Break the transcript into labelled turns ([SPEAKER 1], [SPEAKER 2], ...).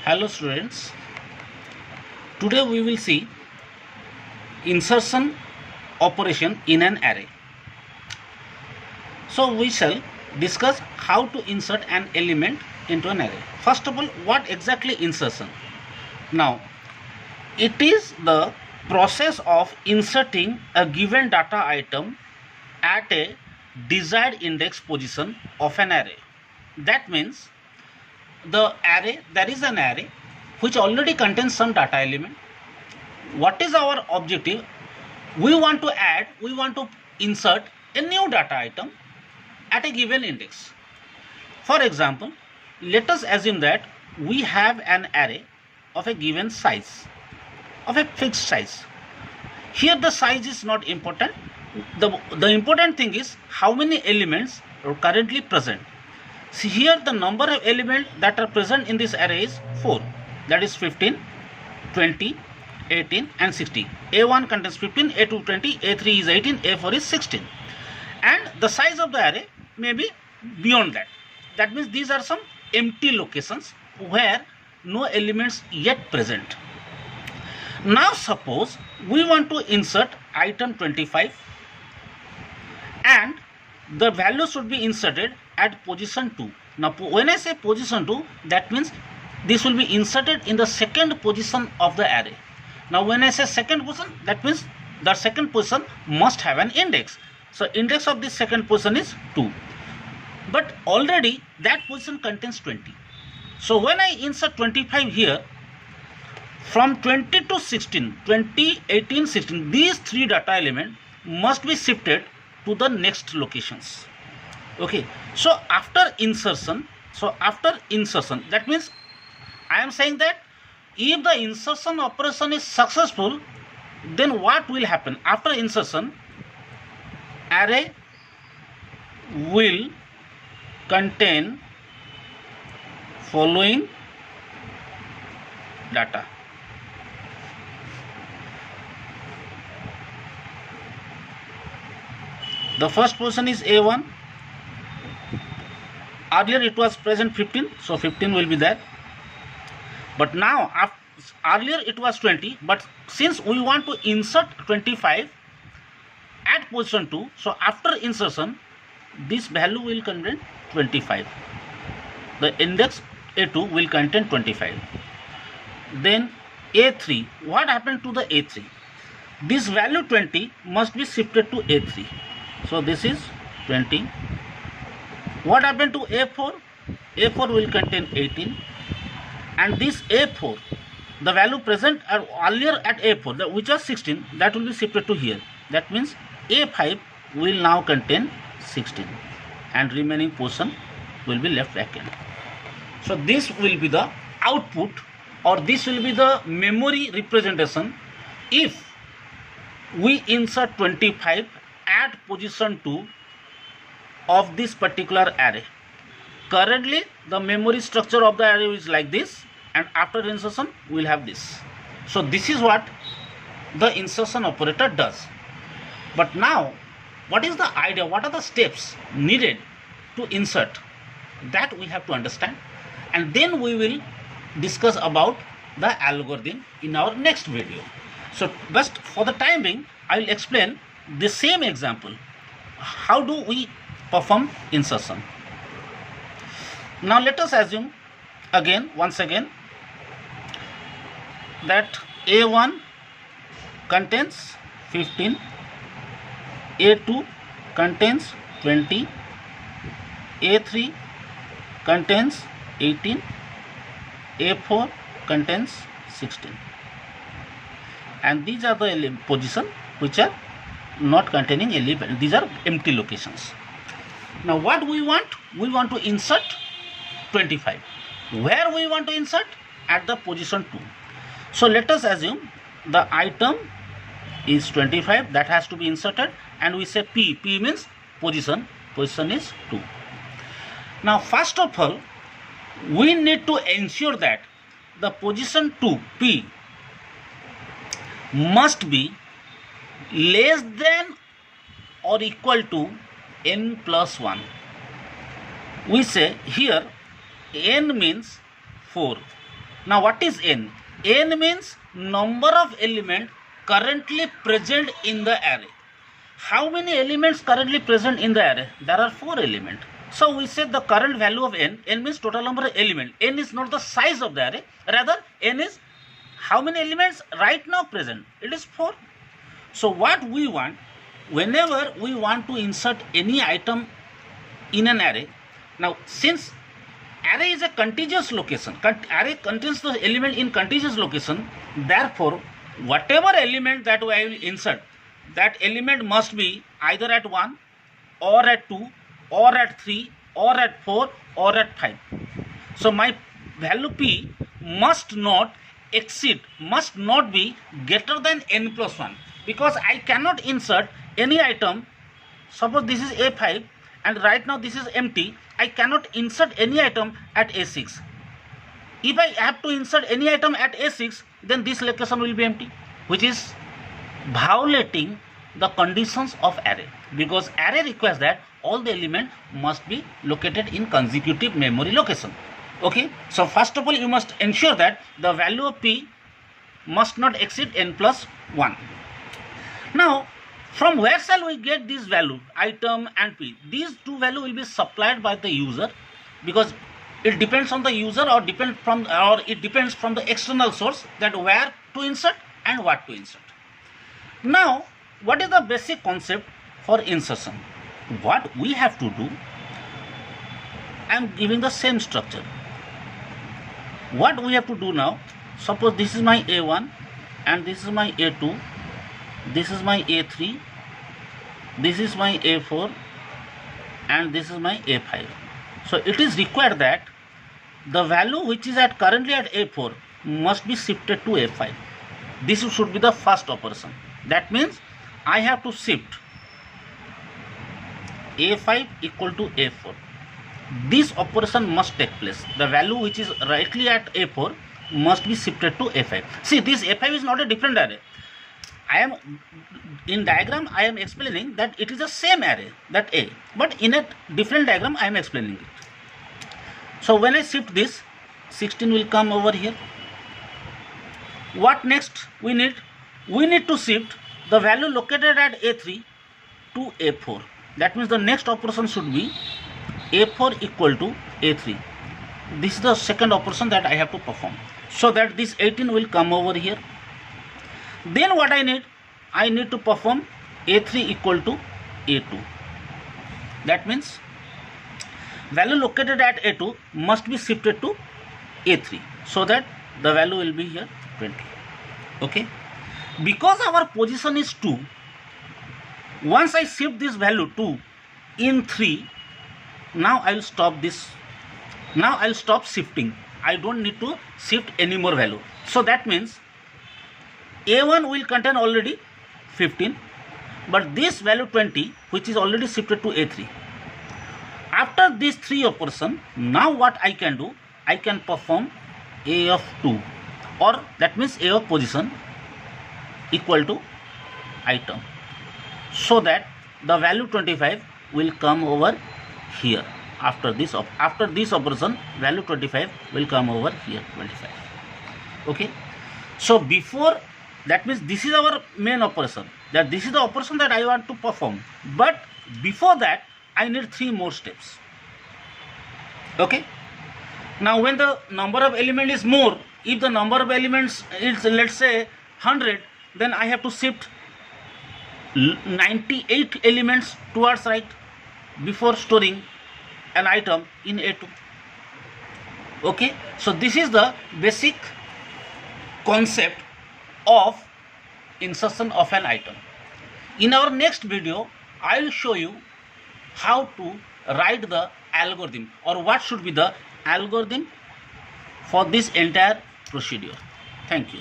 [SPEAKER 1] Hello students, today we will see insertion operation in an array. So we shall discuss how to insert an element into an array. First of all, what exactly insertion? Now, it is the process of inserting a given data item at a desired index position of an array. That means there is an array which already contains some data element. What is our objective? We want to insert a new data item at a given index. For example, let us assume that we have an array of a given size, of a fixed size. Here the size is not important. The important thing is how many elements are currently present. See, here the number of elements that are present in this array is 4, that is 15, 20, 18 and 60. A1 contains 15, A2 20, A3 is 18, A4 is 16, and the size of the array may be beyond that. That means these are some empty locations where no elements yet present. Now suppose we want to insert item 25 and the value should be inserted at position 2. Now when I say position 2, that means this will be inserted in the second position of the array. Now when I say second position, that means the second position must have an index. So index of this second position is 2. But already that position contains 20. So when I insert 25 here, from 20 to 16, 20, 18, 16, these three data elements must be shifted to the next locations. Okay, so after insertion, that means I am saying that if the insertion operation is successful, then what will happen? After insertion, array will contain following data. The first position is A1. Earlier it was present 15, so 15 will be there. But now, earlier it was 20, but since we want to insert 25 at position 2, so after insertion, this value will contain 25. The index A2 will contain 25. Then A3, what happened to the A3? This value 20 must be shifted to A3. So this is 20. What happened to A4? A4 will contain 18. And this A4, the value present earlier at A4, which was 16, that will be shifted to here. That means A5 will now contain 16 and remaining portion will be left vacant. So this will be the output, or this will be the memory representation if we insert 25 at position 2 of this particular array. Currently the memory structure of the array is like this, and after insertion we will have this. So this is what the insertion operator does. But now what is the idea, what are the steps needed to insert? That we have to understand, and then we will discuss about the algorithm in our next video. So just for the time being, I will explain the same example. How do we perform insertion? Now let us assume once again that A1 contains 15, A2 contains 20, A3 contains 18, A4 contains 16, and these are the positions which are not containing element. These are empty locations. Now what we want? We want to insert 25. Where we want to insert? At the position 2. So let us assume the item is 25, that has to be inserted, and we say P. P means position. Position is 2. Now first of all, we need to ensure that the position 2, P, must be less than or equal to n plus 1. We say here n means 4. Now what is n? N means number of elements currently present in the array. How many elements currently present in the array? There are 4 elements. So we said the current value of n means total number of elements. N is not the size of the array, rather n is how many elements right now present. It is 4. So what we want, whenever we want to insert any item in an array, now since array is a contiguous location, array contains the element in contiguous location, therefore whatever element that I will insert, that element must be either at 1 or at 2 or at 3 or at 4 or at 5. So my value p must not be greater than n plus 1, because I cannot insert any item. Suppose this is a5 and right now this is empty. I cannot insert any item at a6. If I have to insert any item at a6, then this location will be empty, which is violating the conditions of array, because array requires that all the elements must be located in consecutive memory location. Okay, so first of all you must ensure that the value of p must not exceed n plus 1. Now from where shall we get this value, item and p? These two values will be supplied by the user, because it depends on the user or it depends from the external source that where to insert and what to insert. Now what is the basic concept for insertion? What we have to do, I am giving the same structure. What we have to do now, suppose this is my a1 and this is my a2, this is my a3, this is my a4 and this is my a5. So it is required that the value which is currently at a4 must be shifted to a5. This should be the first operation. That means I have to shift a5 equal to a4. This operation must take place. The value which is rightly at a4 must be shifted to a5. See, this a5 is not a different array. I am in diagram I am explaining that it is the same array, that a, but in a different diagram I am explaining it. So when I shift this, 16 will come over here. What next we need? We need to shift the value located at a3 to a4. That means the next operation should be a4 equal to a3. This is the second operation that I have to perform, so that this 18 will come over here. Then what I need to perform a3 equal to a2. That means value located at a2 must be shifted to a3, so that the value will be here 20. Okay, because our position is 2, once I shift this value 2 in 3, now I will stop this. Now I will stop shifting. I don't need to shift any more value. So that means a1 will contain already 15, but this value 20 which is already shifted to a3. After these 3 operation, now what I can do, I can perform a of 2, or that means a of position equal to item, so that the value 25 will come over here. After this operation, value 25 will come over here, 25. Okay, so before, that means this is our main operation, that this is the operation that I want to perform, but before that I need 3 more steps. Okay, now when the number of elements is more, if the number of elements is, let's say, 100, then I have to shift 98 elements towards right before storing an item in a2. Okay, so this is the basic concept of insertion of an item. In our next video, I will show you how to write the algorithm, or what should be the algorithm for this entire procedure. Thank you.